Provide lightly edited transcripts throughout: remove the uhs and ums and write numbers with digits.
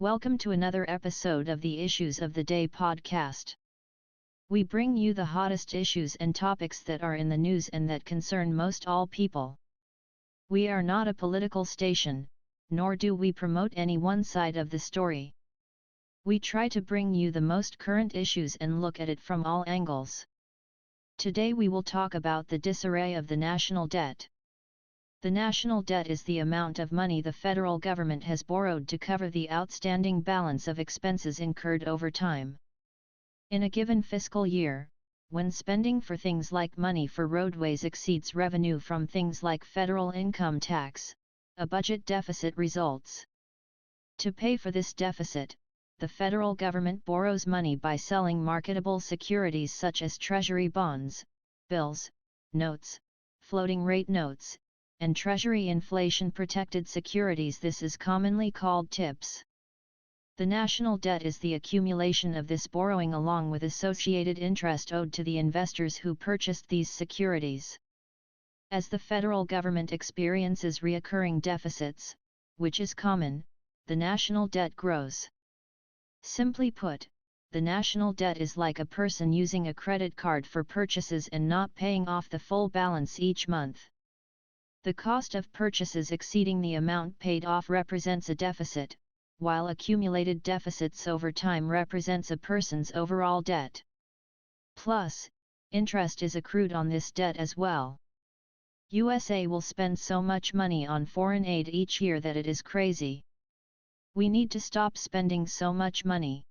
Welcome to another episode of the Issues of the Day podcast. We bring you the hottest issues and topics that are in the news and that concern most all people. We are not a political station, nor do we promote any one side of the story. We try to bring you the most current issues and look at it from all angles. Today we will talk about the disarray of the national debt. The national debt is the amount of money the federal government has borrowed to cover the outstanding balance of expenses incurred over time. In a given fiscal year, when spending for things like money for roadways exceeds revenue from things like federal income tax, a budget deficit results. To pay for this deficit, the federal government borrows money by selling marketable securities such as treasury bonds, bills, notes, floating rate notes, and Treasury inflation-protected securities. This is commonly called TIPS. The national debt is the accumulation of this borrowing along with associated interest owed to the investors who purchased these securities. As the federal government experiences recurring deficits, which is common, the national debt grows. Simply put, the national debt is like a person using a credit card for purchases and not paying off the full balance each month. The cost of purchases exceeding the amount paid off represents a deficit, while accumulated deficits over time represents a person's overall debt. Plus, interest is accrued on this debt as well. USA will spend so much money on foreign aid each year that it is crazy. We need to stop spending so much money.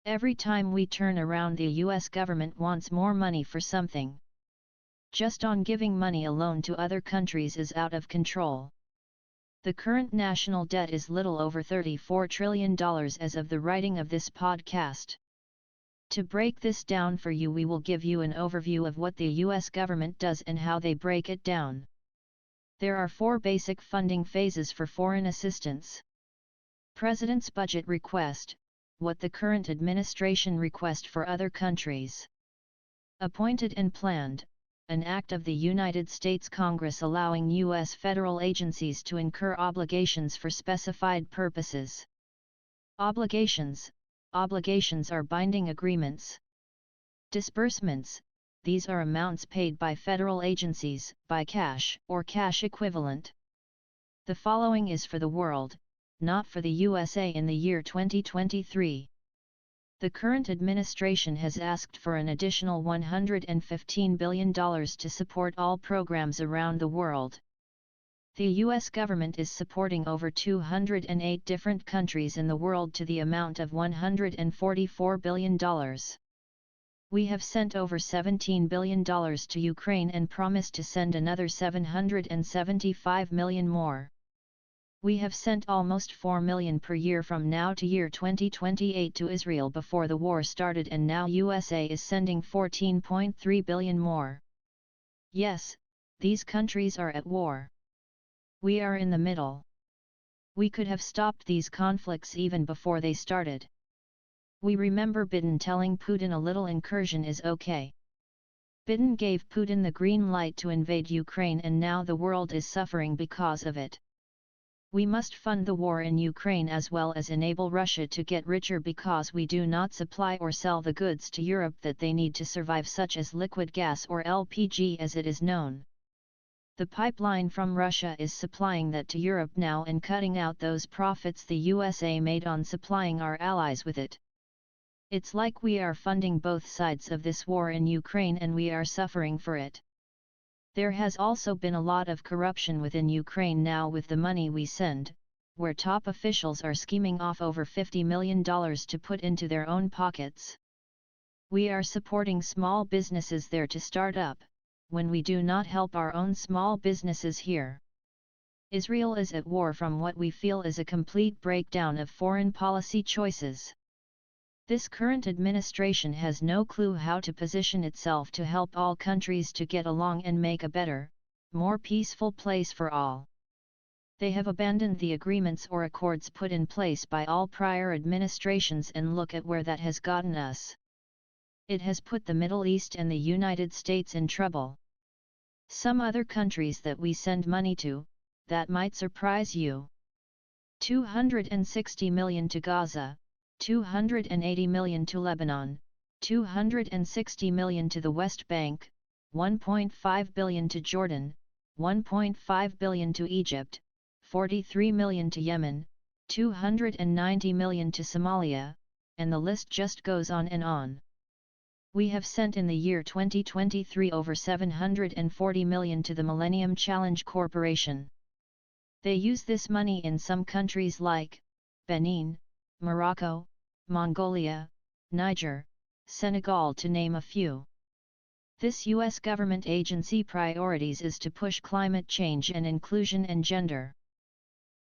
Every time we turn around, the US government wants more money for something. Just on giving money alone to other countries is out of control. The current national debt is little over $34 trillion as of the writing of this podcast. To break this down for you, we will give you an overview of what the US government does and how they break it down. There are 4 basic funding phases for foreign assistance. President's budget request, what the current administration request for other countries. Appointed and planned, an act of the United States Congress allowing U.S. federal agencies to incur obligations for specified purposes. Obligations are binding agreements. Disbursements, these are amounts paid by federal agencies, by cash or cash equivalent. The following is for the world, not for the USA in the year 2023. The current administration has asked for an additional $115 billion to support all programs around the world. The US government is supporting over 208 different countries in the world to the amount of $144 billion. We have sent over $17 billion to Ukraine and promised to send another $775 million more. We have sent almost $4 million per year from now to year 2028 to Israel before the war started, and now USA is sending $14.3 billion more. Yes, these countries are at war. We are in the middle. We could have stopped these conflicts even before they started. We remember Biden telling Putin a little incursion is okay. Biden gave Putin the green light to invade Ukraine, and now the world is suffering because of it. We must fund the war in Ukraine as well as enable Russia to get richer because we do not supply or sell the goods to Europe that they need to survive, such as liquid gas or LPG as it is known. The pipeline from Russia is supplying that to Europe now and cutting out those profits the USA made on supplying our allies with it. It's like we are funding both sides of this war in Ukraine and we are suffering for it. There has also been a lot of corruption within Ukraine now with the money we send, where top officials are scheming off over $50 million to put into their own pockets. We are supporting small businesses there to start up, when we do not help our own small businesses here. Israel is at war from what we feel is a complete breakdown of foreign policy choices. This current administration has no clue how to position itself to help all countries to get along and make a better, more peaceful place for all. They have abandoned the agreements or accords put in place by all prior administrations, and look at where that has gotten us. It has put the Middle East and the United States in trouble. Some other countries that we send money to, that might surprise you. 260 million to Gaza, 280 million to Lebanon, 260 million to the West Bank, 1.5 billion to Jordan, 1.5 billion to Egypt, 43 million to Yemen, 290 million to Somalia, and the list just goes on and on. We have sent in the year 2023 over 740 million to the Millennium Challenge Corporation. They use this money in some countries like Benin, Morocco, Mongolia, Niger, Senegal to name a few. This US government agency priorities is to push climate change and inclusion and gender.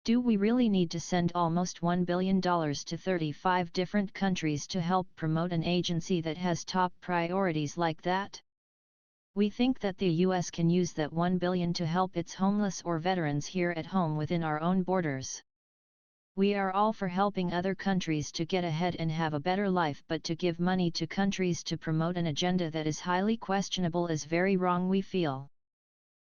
Do we really need to send almost $1 billion to 35 different countries to help promote an agency that has top priorities like that? We think that the US can use that $1 billion to help its homeless or veterans here at home within our own borders. We are all for helping other countries to get ahead and have a better life, but to give money to countries to promote an agenda that is highly questionable is very wrong, we feel.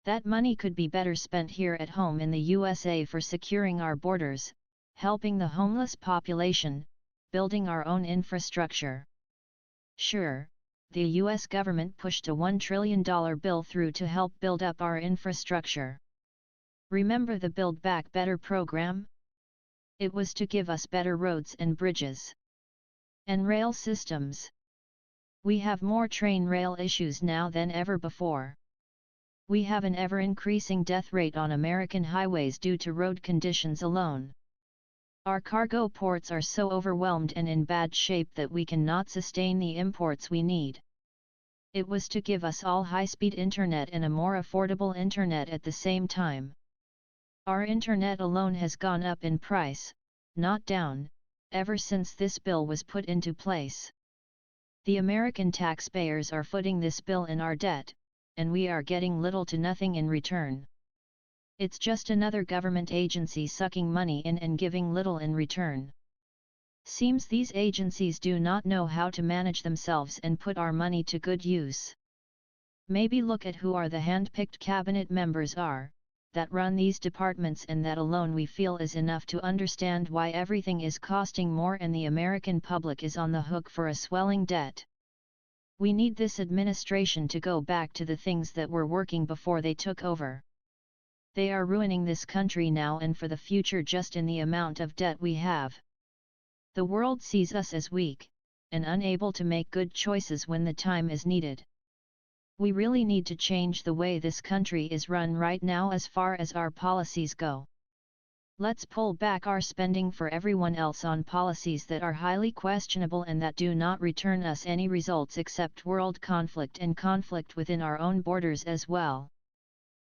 That money could be better spent here at home in the USA for securing our borders, helping the homeless population, building our own infrastructure. Sure, the US government pushed a $1 trillion bill through to help build up our infrastructure. Remember the Build Back Better program? It was to give us better roads and bridges. And rail systems. We have more train rail issues now than ever before. We have an ever-increasing death rate on American highways due to road conditions alone. Our cargo ports are so overwhelmed and in bad shape that we cannot sustain the imports we need. It was to give us all high-speed internet and a more affordable internet at the same time. Our internet alone has gone up in price, not down, ever since this bill was put into place. The American taxpayers are footing this bill in our debt, and we are getting little to nothing in return. It's just another government agency sucking money in and giving little in return. Seems these agencies do not know how to manage themselves and put our money to good use. Maybe look at who are the hand-picked cabinet members are, that run these departments, and that alone we feel is enough to understand why everything is costing more and the American public is on the hook for a swelling debt. We need this administration to go back to the things that were working before they took over. They are ruining this country now and for the future just in the amount of debt we have. The world sees us as weak, and unable to make good choices when the time is needed. We really need to change the way this country is run right now as far as our policies go. Let's pull back our spending for everyone else on policies that are highly questionable and that do not return us any results except world conflict and conflict within our own borders as well.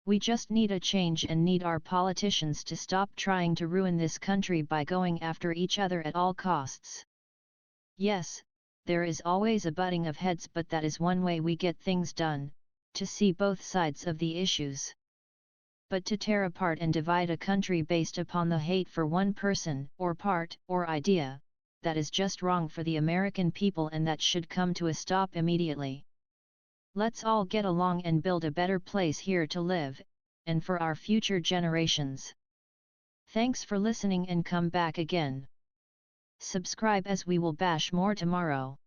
We just need a change and need our politicians to stop trying to ruin this country by going after each other at all costs. Yes, there is always a butting of heads, but that is one way we get things done, to see both sides of the issues. But to tear apart and divide a country based upon the hate for one person, or part, or idea, that is just wrong for the American people, and that should come to a stop immediately. Let's all get along and build a better place here to live, and for our future generations. Thanks for listening and come back again. Subscribe as we will bash more tomorrow.